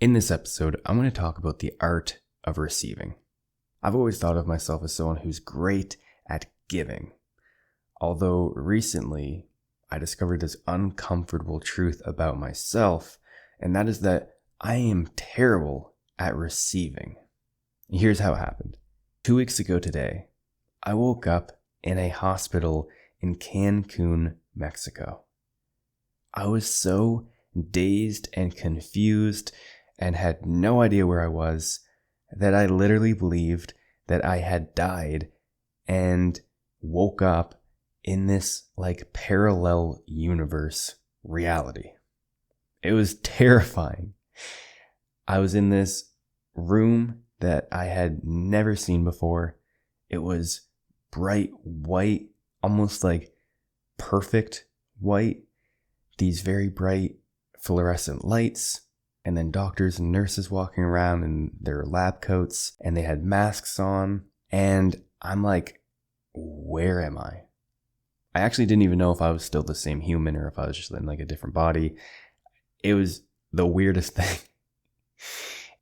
In this episode, I'm going to talk about the art of receiving. I've always thought of myself as someone who's great at giving. Although recently, I discovered this uncomfortable truth about myself, and that is that I am terrible at receiving. Here's how it happened. 2 weeks ago today, I woke up in a hospital in Cancun, Mexico. I was so dazed and confused and had no idea where I was that I literally believed that I had died and woke up in this parallel universe reality. It was terrifying. I was in this room that I had never seen before. It was bright white, almost like perfect white. These very bright fluorescent lights, and then doctors and nurses walking around in their lab coats, and they had masks on. And I'm like, where am I? I actually didn't even know if I was still the same human or if I was just in a different body. It was the weirdest thing.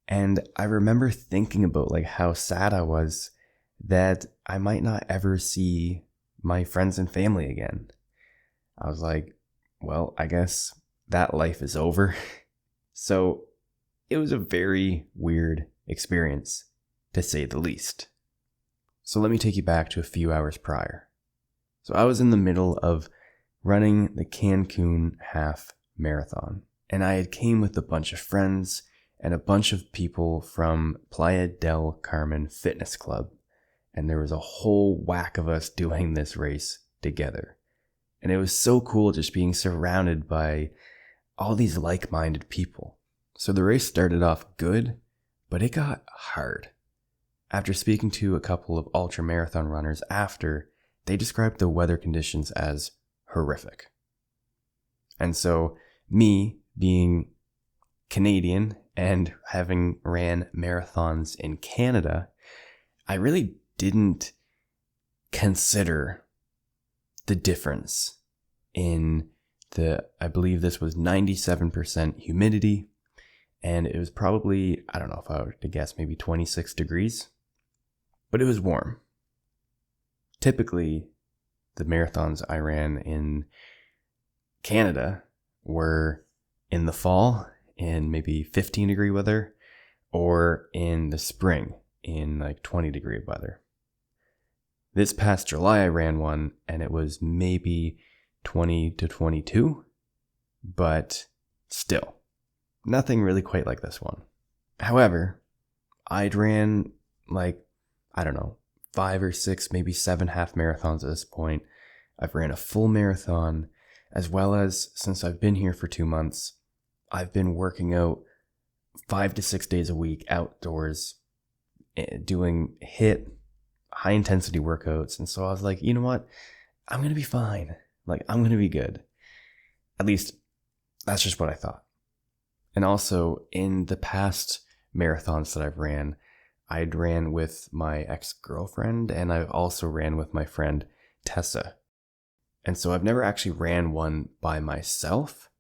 And I remember thinking about how sad I was that I might not ever see my friends and family again. I was like, well, I guess that life is over. So it was a very weird experience, to say the least. So let me take you back to a few hours prior. So I was in the middle of running the Cancun half marathon, and I had came with a bunch of friends and a bunch of people from Playa del Carmen Fitness Club. And there was a whole whack of us doing this race together. And it was so cool just being surrounded by all these like-minded people. So the race started off good, but it got hard. After speaking to a couple of ultra marathon runners after, they described the weather conditions as horrific. And so me being Canadian and having ran marathons in Canada, I really didn't consider the difference in I believe this was 97% humidity, and it was probably, I don't know if I were to guess, maybe 26 degrees, but it was warm. Typically, the marathons I ran in Canada were in the fall in maybe 15 degree weather, or in the spring in 20 degree weather. This past July I ran one and it was maybe 20 to 22, but still, nothing really quite like this one. However, I'd ran 5 or 6, maybe 7 half marathons at this point. I've ran a full marathon, as well as, since I've been here for 2 months, I've been working out 5 to 6 days a week outdoors, doing HIIT, high intensity workouts. And so I was like, you know what? I'm going to be fine. I'm going to be good. At least that's just what I thought. And also in the past marathons that I'd ran with my ex-girlfriend, and I've also ran with my friend Tessa. And so I've never actually ran one by myself,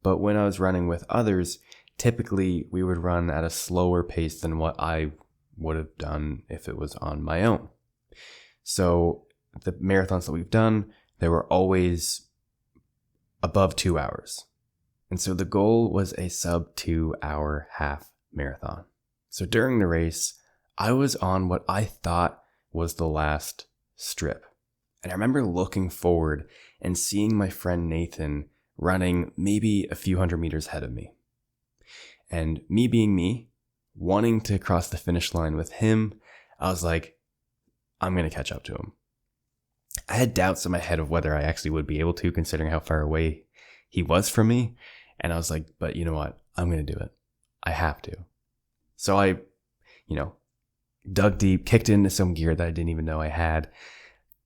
but when I was running with others, typically we would run at a slower pace than what I would have done if it was on my own. So the marathons that we've done, they were always above 2 hours. And so the goal was a sub 2 hour half marathon. So during the race, I was on what I thought was the last strip. And I remember looking forward and seeing my friend Nathan running maybe a few hundred meters ahead of me. And me being me, wanting to cross the finish line with him, I was like, I'm going to catch up to him. I had doubts in my head of whether I actually would be able to, considering how far away he was from me. And I was like, but you know what? I'm going to do it. I have to. So I, dug deep, kicked into some gear that I didn't even know I had,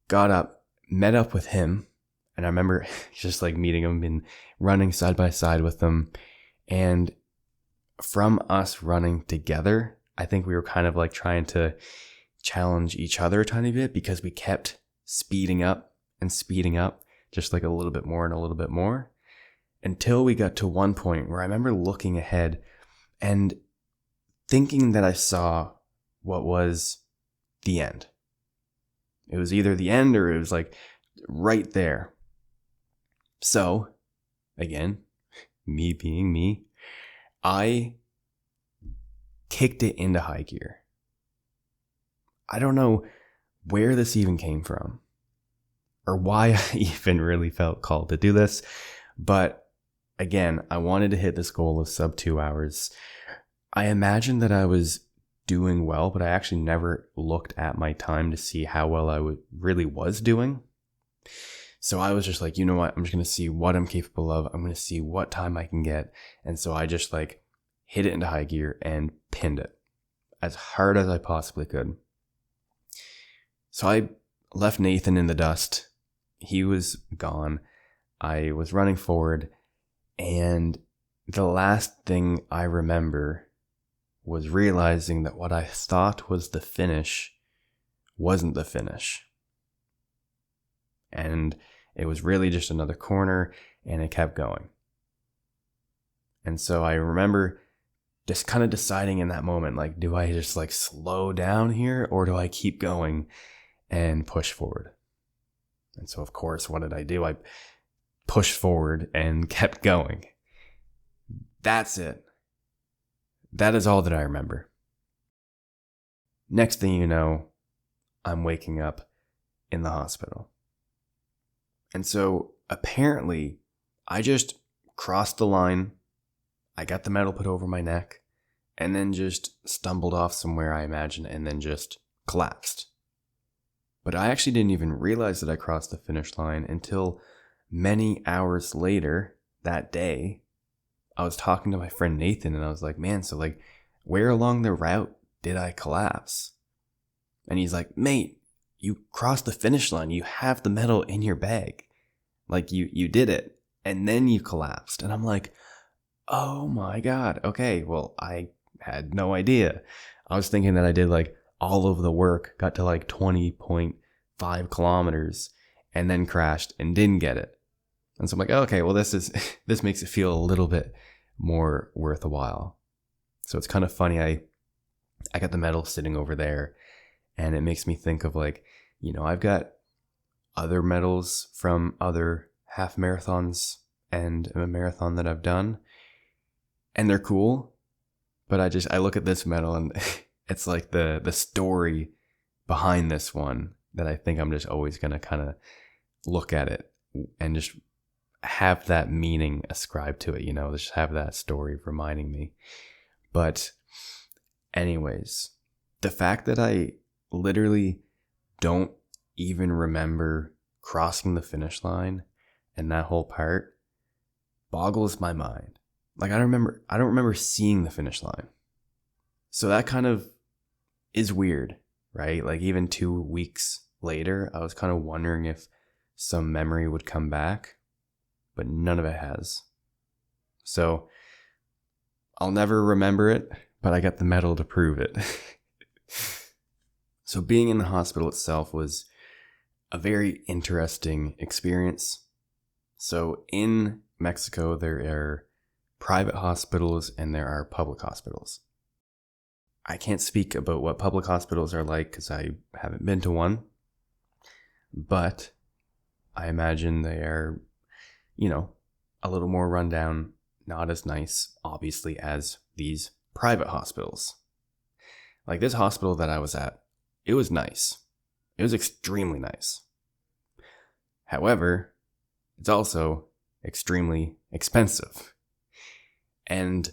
got up, met up with him. And I remember just meeting him and running side by side with him. And from us running together, I think we were kind of trying to challenge each other a tiny bit, because we kept speeding up, just a little bit more and a little bit more, until we got to one point where I remember looking ahead and thinking that I saw what was the end. It was either the end or it was like right there. So, again, me being me, I kicked it into high gear. I don't know where this even came from or why I even really felt called to do this. But again, I wanted to hit this goal of sub 2 hours. I imagined that I was doing well, but I actually never looked at my time to see how well I really was doing. So I was just like, you know what? I'm just going to see what I'm capable of. I'm going to see what time I can get. And so I just like hit it into high gear and pinned it as hard as I possibly could. So I left Nathan in the dust. He was gone. I was running forward, and the last thing I remember was realizing that what I thought was the finish wasn't the finish. And it was really just another corner, and it kept going. And so I remember just kind of deciding in that moment, like, do I just like slow down here, or do I keep going and push forward? And so, of course, what did I do? I pushed forward and kept going. That's it. That is all that I remember. Next thing you know, I'm waking up in the hospital. And so apparently I just crossed the line. I got the medal put over my neck and then just stumbled off somewhere, I imagine, and then just collapsed. But I actually didn't even realize that I crossed the finish line until many hours later that day. I was talking to my friend Nathan and I was like, man, so like where along the route did I collapse? And he's like, mate, you crossed the finish line. You have the medal in your bag. Like you did it. And then you collapsed. And I'm like, oh my God. Okay, well, I had no idea. I was thinking that I did like all of the work, got to like 20.5 kilometers and then crashed and didn't get it. And so I'm like, okay, well, this makes it feel a little bit more worthwhile. So it's kind of funny. I got the medal sitting over there, and it makes me think of like, you know, I've got other medals from other half marathons and a marathon that I've done, and they're cool. But I look at this medal and it's like the story behind this one that I think I'm just always going to kind of look at it and just have that meaning ascribed to it, you know, just have that story reminding me. But anyways, the fact that I literally don't even remember crossing the finish line and that whole part boggles my mind. Like I don't remember seeing the finish line. So that kind of is weird, right? Like even 2 weeks later, I was kind of wondering if some memory would come back, but none of it has. So I'll never remember it, but I got the medal to prove it. So being in the hospital itself was a very interesting experience. So in Mexico, there are private hospitals and there are public hospitals. I can't speak about what public hospitals are like because I haven't been to one, but I imagine they are, you know, a little more rundown, not as nice, obviously, as these private hospitals. Like this hospital that I was at, it was nice. It was extremely nice. However, it's also extremely expensive. And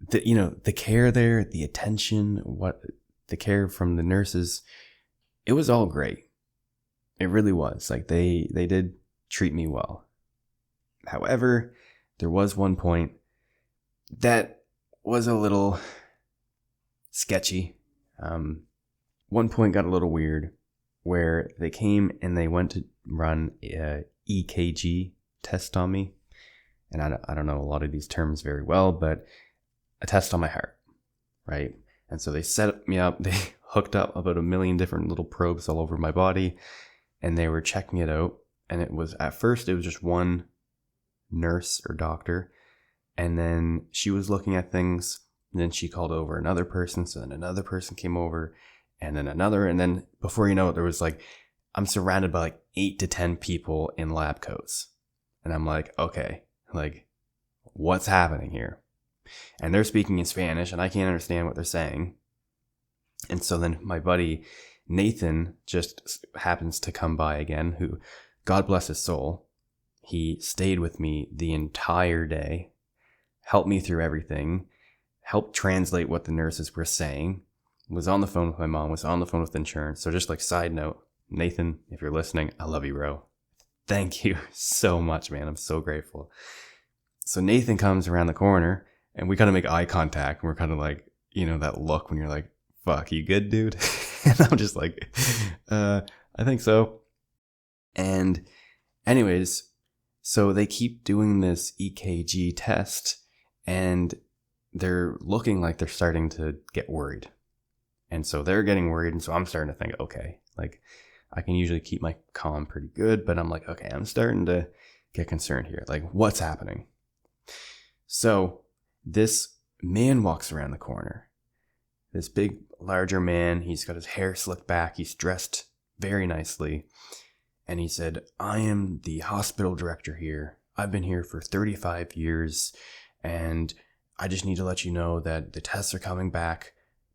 the care there, the attention, the care from the nurses, it was all great. It really was. Like they did treat me well. However, there was one point that was a little sketchy. One point got a little weird where they came and they went to run a EKG test on me. And I don't know a lot of these terms very well, but a test on my heart, right? And so they set me up, they hooked up about 1 million different little probes all over my body, and they were checking it out. And at first it was just one nurse or doctor, And then she was looking at things. And then she called over another person. So then another person came over, and then another. And then before you know it, there was like, I'm surrounded by like 8 to 10 people in lab coats. And I'm like, okay, like, what's happening here? And they're speaking in Spanish and I can't understand what they're saying. And so then my buddy Nathan just happens to come by again, who, God bless his soul, he stayed with me the entire day, helped me through everything, helped translate what the nurses were saying, was on the phone with my mom, was on the phone with insurance. So just like side note, Nathan, if you're listening, I love you, bro. Thank you so much, man. I'm so grateful. So Nathan comes around the corner and we kind of make eye contact. And we're kind of like, you know, that look when you're like, fuck, you good, dude? And I'm just like, I think so. And anyways, so they keep doing this EKG test and they're looking like they're starting to get worried. And so they're getting worried. And so I'm starting to think, okay, like I can usually keep my calm pretty good, but I'm like, okay, I'm starting to get concerned here. Like, what's happening? So this man walks around the corner. This big, larger man. He's got his hair slicked back. He's dressed very nicely. And he said, I am the hospital director here. I've been here for 35 years. And I just need to let you know that the tests are coming back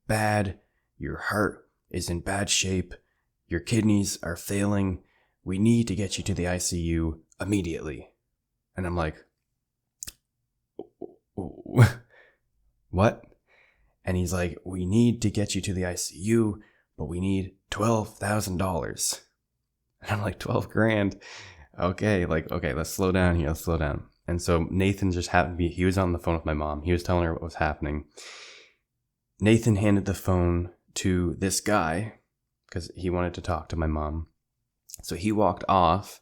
bad. Your heart is in bad shape. Your kidneys are failing. We need to get you to the ICU immediately. And I'm like, what? And he's like, we need to get you to the ICU, but we need $12,000. And I'm like, 12 grand. Okay, let's slow down here. Let's slow down. And so Nathan just happened to be, he was on the phone with my mom. He was telling her what was happening. Nathan handed the phone to this guy because he wanted to talk to my mom. So he walked off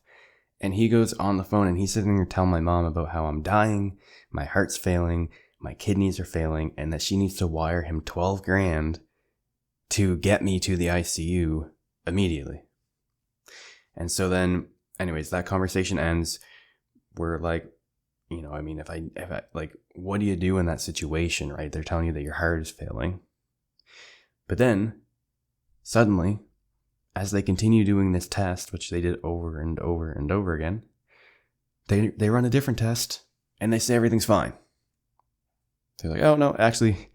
and he goes on the phone and he's sitting there telling my mom about how I'm dying, my heart's failing, my kidneys are failing, and that she needs to wire him 12 grand to get me to the ICU immediately. And so then, anyways, that conversation ends. We're like, you know, I mean, if I like, what do you do in that situation, right? They're telling you that your heart is failing. But then, suddenly, as they continue doing this test, which they did over and over and over again, they run a different test, and they say everything's fine. They're like, oh, no, actually,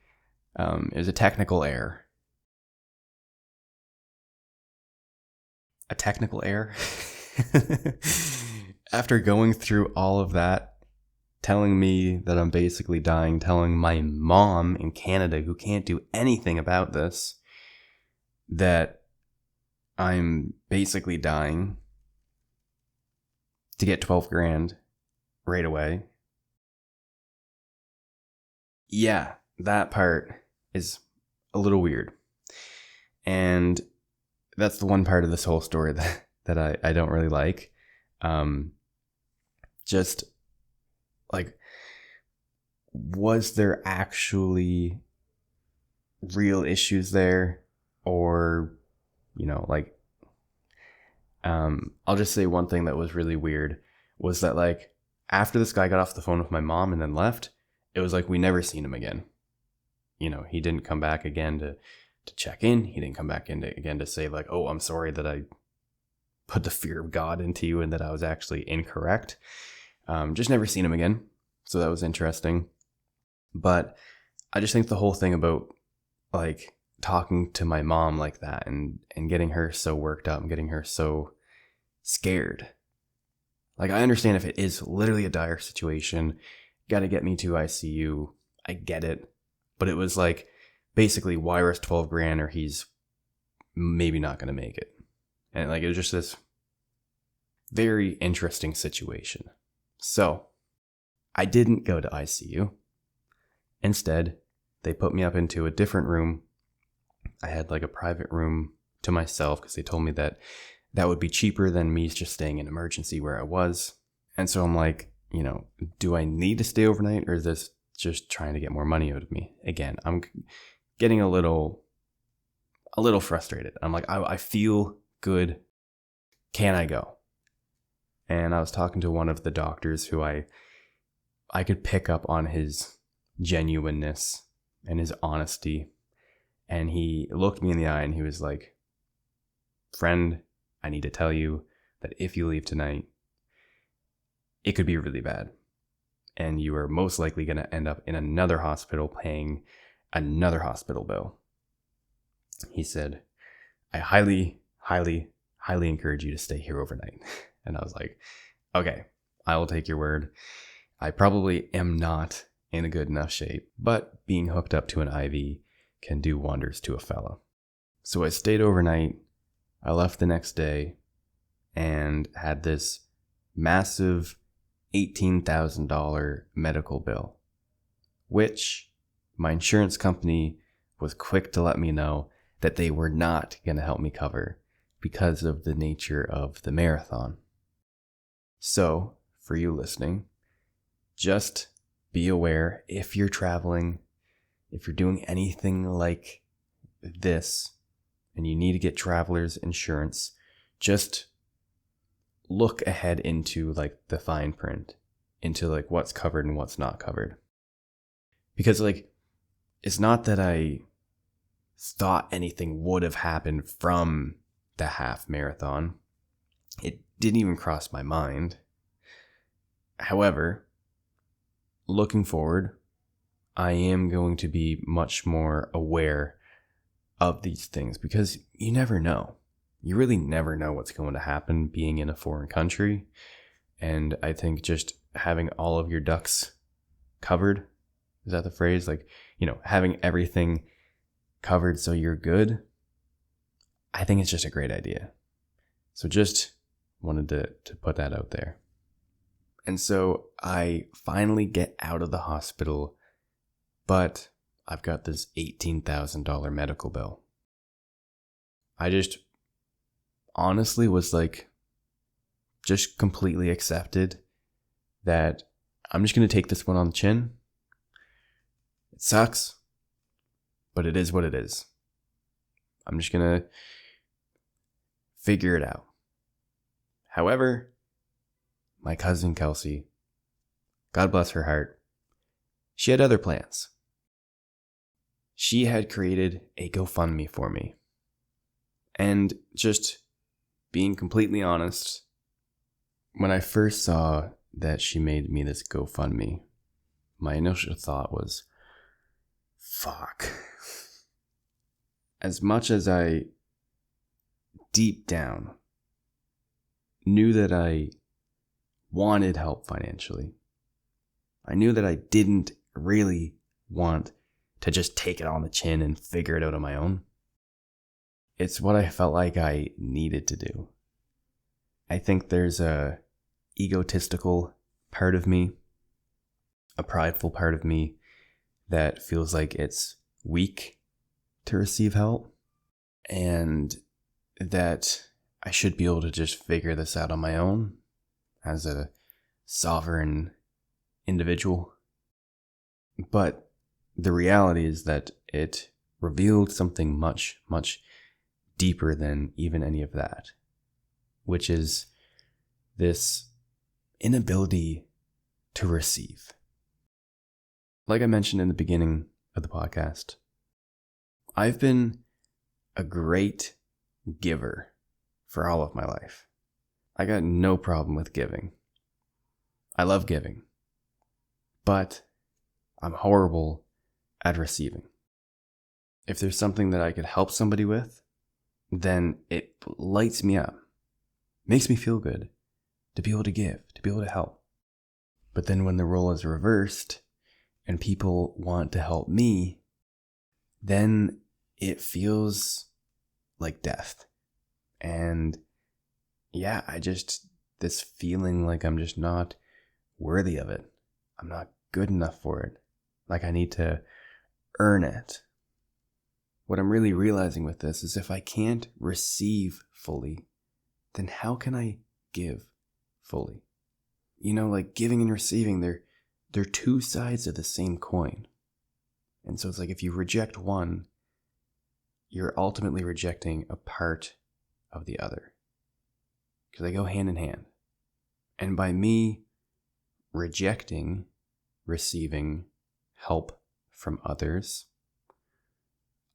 it was a technical error. A technical error? After going through all of that, telling me that I'm basically dying, telling my mom in Canada, who can't do anything about this, that I'm basically dying, to get 12 grand right away. Yeah, that part is a little weird. And that's the one part of this whole story that I don't really like. Just like, was there actually real issues there? Or, you know, like, I'll just say one thing that was really weird was that, like, after this guy got off the phone with my mom and then left, it was like we never seen him again. You know, he didn't come back again to check in. He didn't come back in again to say, like, oh, I'm sorry that I put the fear of God into you and that I was actually incorrect. Just never seen him again. So that was interesting. But I just think the whole thing about, like, talking to my mom like that and getting her so worked up and getting her so scared. Like, I understand if it is literally a dire situation, got to get me to ICU. I get it. But it was like, basically, wire us 12 grand or he's maybe not going to make it. And like, it was just this very interesting situation. So I didn't go to ICU. Instead, they put me up into a different room. I had like a private room to myself because they told me that that would be cheaper than me just staying in emergency where I was. And so I'm like, you know, do I need to stay overnight or is this just trying to get more money out of me? Again, I'm getting a little frustrated. I'm like, I feel good. Can I go? And I was talking to one of the doctors who I I could pick up on his genuineness and his honesty. And he looked me in the eye and he was like, "Friend, I need to tell you that if you leave tonight, it could be really bad. And you are most likely going to end up in another hospital paying another hospital bill." He said, "I highly, highly, highly encourage you to stay here overnight." And I was like, okay, I will take your word. I probably am not in a good enough shape, but being hooked up to an IV can do wonders to a fella. So I stayed overnight. I left the next day and had this massive $18,000 medical bill, which my insurance company was quick to let me know that they were not going to help me cover because of the nature of the marathon. So, for you listening, just be aware if you're traveling, if you're doing anything like this, and you need to get traveler's insurance, just look ahead into like the fine print, into like what's covered and what's not covered. Because like, it's not that I thought anything would have happened from the half marathon. It didn't even cross my mind. However, looking forward, I am going to be much more aware of these things because you never know. You really never know what's going to happen being in a foreign country. And I think just having all of your ducks covered, is that the phrase? Like, having everything covered so you're good. I think it's just a great idea. So just wanted to put that out there. And so I finally get out of the hospital, but I've got this $18,000 medical bill. I just honestly was like, just completely accepted that I'm just going to take this one on the chin. It sucks, but it is what it is. I'm just going to figure it out. However, my cousin Kelsey, God bless her heart, she had other plans. She had created a GoFundMe for me. And just being completely honest, when I first saw that she made me this GoFundMe, my initial thought was, fuck. As much as I deep down knew that I wanted help financially, I knew that I didn't really want to just take it on the chin and figure it out on my own. It's what I felt like I needed to do. I think there's a egotistical part of me, a prideful part of me that feels like it's weak to receive help and that I should be able to just figure this out on my own as a sovereign individual. But the reality is that it revealed something much, much deeper than even any of that, which is this inability to receive. Like I mentioned in the beginning of the podcast, I've been a great giver for all of my life. I got no problem with giving. I love giving, but I'm horrible at receiving. If there's something that I could help somebody with, then it lights me up, makes me feel good to be able to give, to be able to help. But then when the role is reversed and people want to help me, then it feels like death. And yeah, this feeling like I'm just not worthy of it. I'm not good enough for it. Like I need to earn it. What I'm really realizing with this is if I can't receive fully, then how can I give fully? Like giving and receiving, they're two sides of the same coin. And so it's like if you reject one, you're ultimately rejecting a part of the other. Because they go hand in hand. And by me rejecting receiving help from others,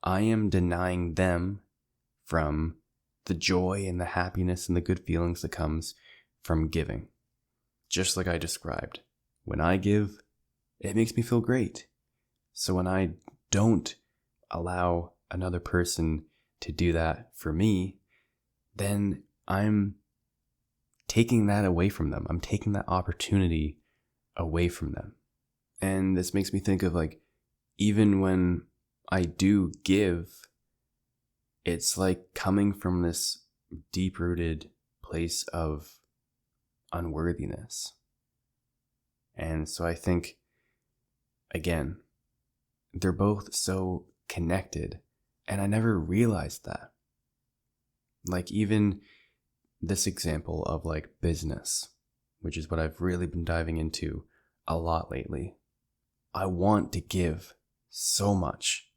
I am denying them from the joy and the happiness and the good feelings that comes from giving. Just like I described, when I give, it makes me feel great. So when I don't allow another person to do that for me, then I'm taking that away from them. I'm taking that opportunity away from them. And this makes me think of like, even when I do give, it's like coming from this deep-rooted place of unworthiness. And so I think, again, they're both so connected, and I never realized that. Like even this example of like business, which is what I've really been diving into a lot lately. I want to give so much.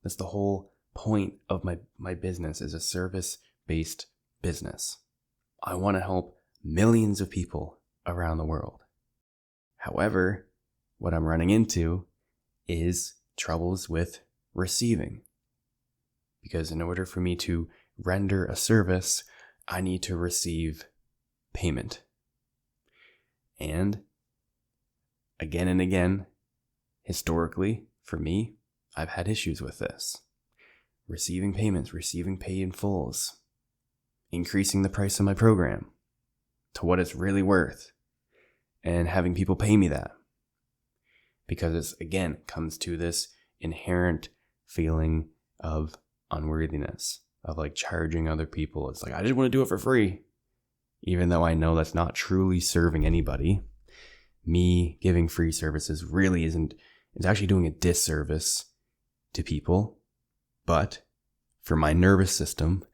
That's the whole point of my business, is a service-based business. I want to help millions of people around the world. However, what I'm running into is troubles with receiving. Because in order for me to render a service, I need to receive payment. And again, historically, for me, I've had issues with this. Receiving payments, receiving pay in fulls, increasing the price of my program to what it's really worth, and having people pay me that. Because it's, again, comes to this inherent feeling of unworthiness, of like charging other people. It's like, I just want to do it for free. Even though I know that's not truly serving anybody. Me giving free services really isn't, it's actually doing a disservice to people. But for my nervous system,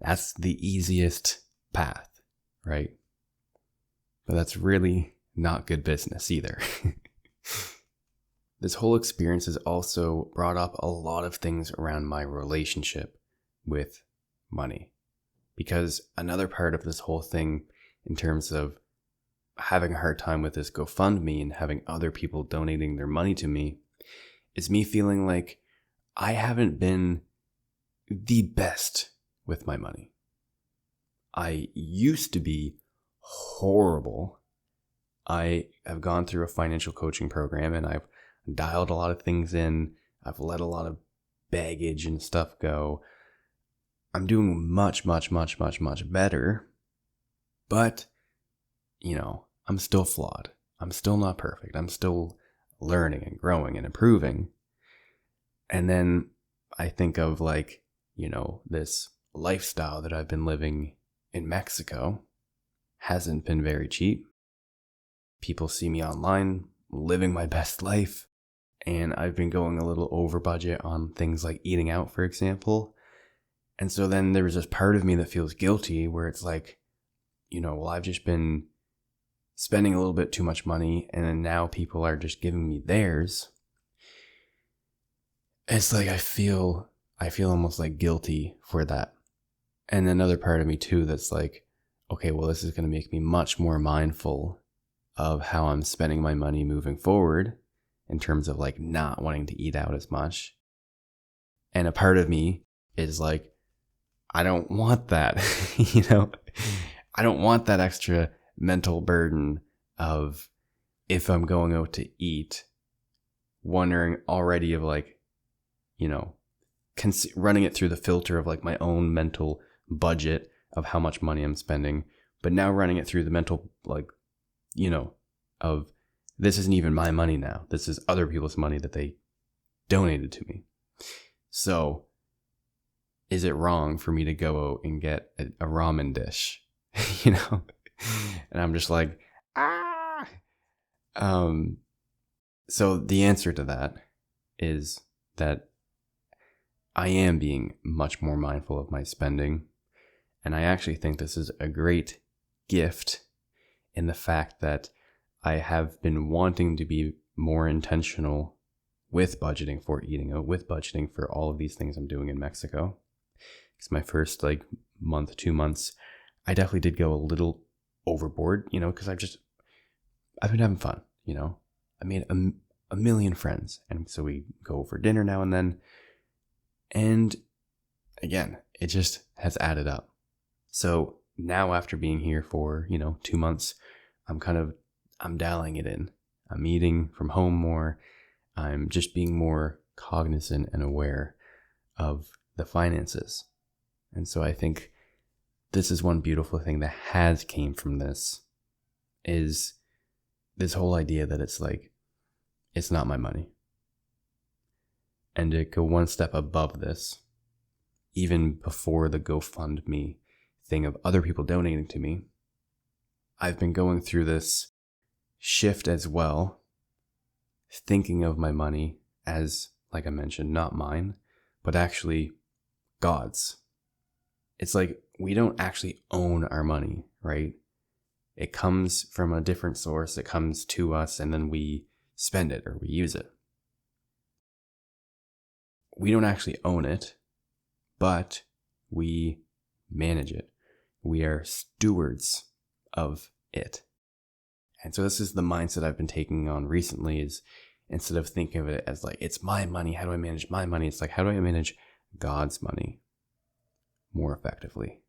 that's the easiest path, right? But that's really not good business either. This whole experience has also brought up a lot of things around my relationship with money. Because another part of this whole thing, in terms of having a hard time with this GoFundMe and having other people donating their money to me, is me feeling like I haven't been the best with my money. I used to be horrible. I have gone through a financial coaching program and I've dialed a lot of things in. I've let a lot of baggage and stuff go. I'm doing much better. But, I'm still flawed. I'm still not perfect. I'm still learning and growing and improving. And then I think of this lifestyle that I've been living in Mexico hasn't been very cheap. People see me online living my best life, and I've been going a little over budget on things like eating out, for example. And so then there's this part of me that feels guilty where it's like, I've just been spending a little bit too much money, and then now people are just giving me theirs. It's like I feel almost like guilty for that. And another part of me too that's like, okay, well, this is going to make me much more mindful of how I'm spending my money moving forward in terms of like not wanting to eat out as much. And a part of me is like, I don't want that, I don't want that extra mental burden of, if I'm going out to eat, wondering already of like, running it through the filter of like my own mental budget of how much money I'm spending, but now running it through the mental, of this isn't even my money now. This is other people's money that they donated to me. So is it wrong for me to go out and get a ramen dish? And I'm just like, So the answer to that is that I am being much more mindful of my spending. And I actually think this is a great gift in the fact that I have been wanting to be more intentional with budgeting for eating out, with budgeting for all of these things I'm doing in Mexico. Because my first month, 2 months, I definitely did go a little overboard, because I've been having fun, I've I made a million friends. And so we go for dinner now and then. And again, it just has added up. So now after being here for, 2 months, I'm dialing it in. I'm eating from home more. I'm just being more cognizant and aware of the finances. And so I think this is one beautiful thing that has came from this, is this whole idea that it's like, it's not my money. And to go one step above this, even before the GoFundMe thing of other people donating to me, I've been going through this shift as well, thinking of my money as, like I mentioned, not mine, but actually God's. It's like we don't actually own our money, right? It comes from a different source. It comes to us and then we spend it or we use it. We don't actually own it, but we manage it. We are stewards of it. And so this is the mindset I've been taking on recently, is instead of thinking of it as like, it's my money, how do I manage my money? It's like, how do I manage God's money more effectively,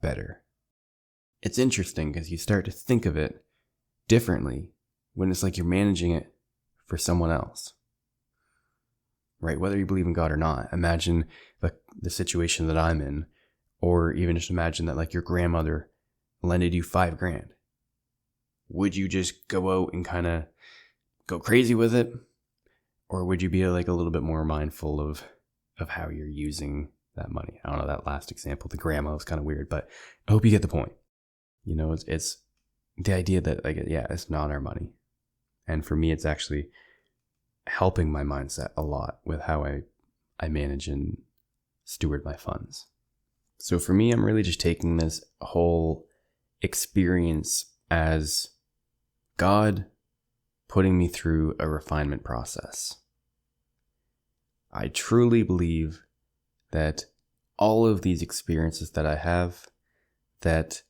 better? It's interesting because you start to think of it differently when it's like you're managing it for someone else, right? Whether you believe in God or not, imagine the situation that I'm in, or even just imagine that like your grandmother lended you $5,000. Would you just go out and kind of go crazy with it? Or would you be like a little bit more mindful of how you're using that money? I don't know, that last example, the grandma, was kind of weird, but I hope you get the point. It's the idea that like, yeah, it's not our money. And for me, it's actually helping my mindset a lot with how I manage and steward my funds. So for me, I'm really just taking this whole experience as God putting me through a refinement process. I truly believe that all of these experiences that I have, that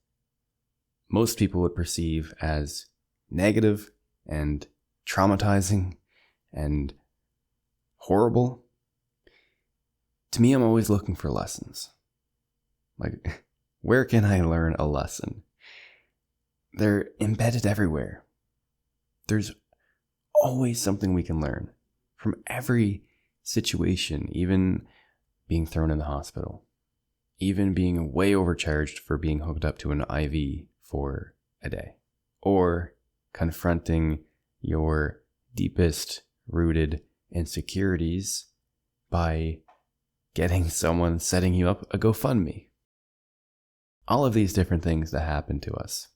most people would perceive as negative and traumatizing and horrible, to me, I'm always looking for lessons. Like, where can I learn a lesson? They're embedded everywhere. There's always something we can learn from every situation, even being thrown in the hospital, even being way overcharged for being hooked up to an IV for a day, or confronting your deepest rooted insecurities by getting someone setting you up a GoFundMe. All of these different things that happen to us,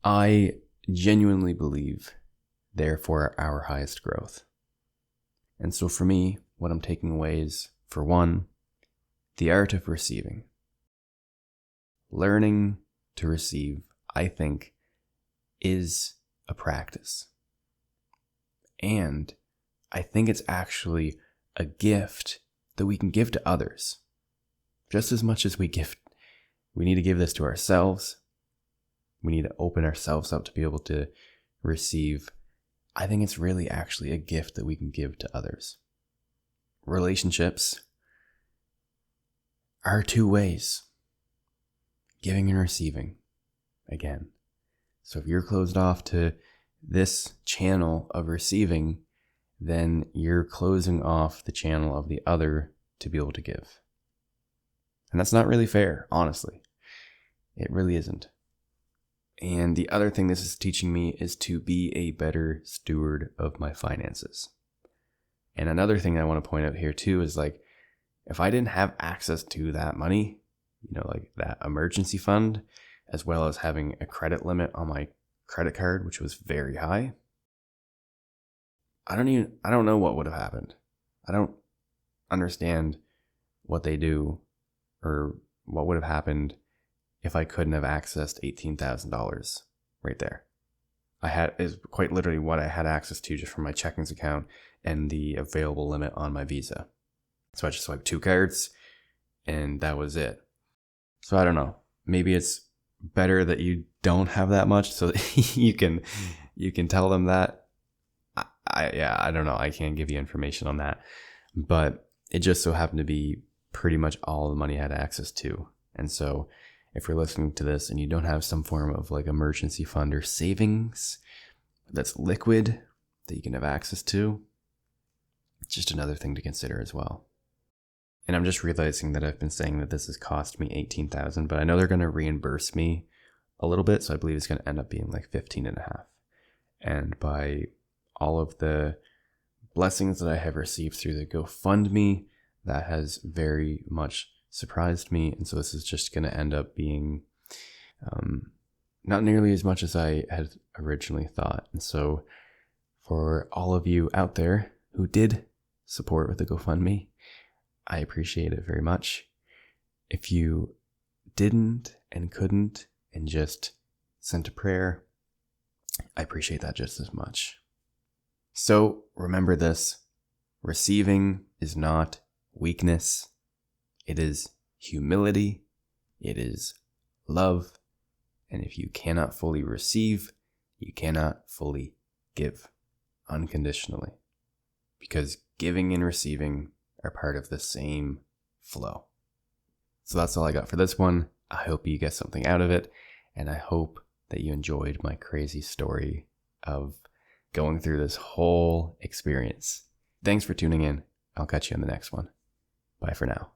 I genuinely believe they're for our highest growth. And so for me, what I'm taking away is, for one, the art of receiving. Learning to receive, I think, is a practice. And I think it's actually a gift that we can give to others. Just as much as we need to give this to ourselves. We need to open ourselves up to be able to receive. I think it's really actually a gift that we can give to others. Relationships are two ways, giving and receiving. Again, so if you're closed off to this channel of receiving, then you're closing off the channel of the other to be able to give. And that's not really fair, honestly. It really isn't. And the other thing this is teaching me is to be a better steward of my finances. And another thing I want to point out here too is like, if I didn't have access to that money, like that emergency fund, as well as having a credit limit on my credit card, which was very high, I don't know what would have happened. I don't understand what they do or what would have happened if I couldn't have accessed $18,000 right there. Is quite literally what I had access to just from my checkings account and the available limit on my Visa. So I just swiped 2 cards and that was it. So I don't know. Maybe it's better that you don't have that much so that you can you can tell them that. I don't know. I can't give you information on that. But it just so happened to be pretty much all the money I had access to. And so if you're listening to this and you don't have some form of like emergency fund or savings that's liquid that you can have access to, it's just another thing to consider as well. And I'm just realizing that I've been saying that this has cost me $18,000, but I know they're going to reimburse me a little bit. So I believe it's going to end up being like 15.5. And by all of the blessings that I have received through the GoFundMe, that has very much surprised me. And so this is just going to end up being not nearly as much as I had originally thought. And so for all of you out there who did support with the GoFundMe, I appreciate it very much. If you didn't and couldn't and just sent a prayer, I appreciate that just as much. So remember this: receiving is not weakness. It is humility. It is love. And if you cannot fully receive, you cannot fully give unconditionally, because giving and receiving are part of the same flow. So that's all I got for this one. I hope you get something out of it, and I hope that you enjoyed my crazy story of going through this whole experience. Thanks for tuning in. I'll catch you in the next one. Bye for now.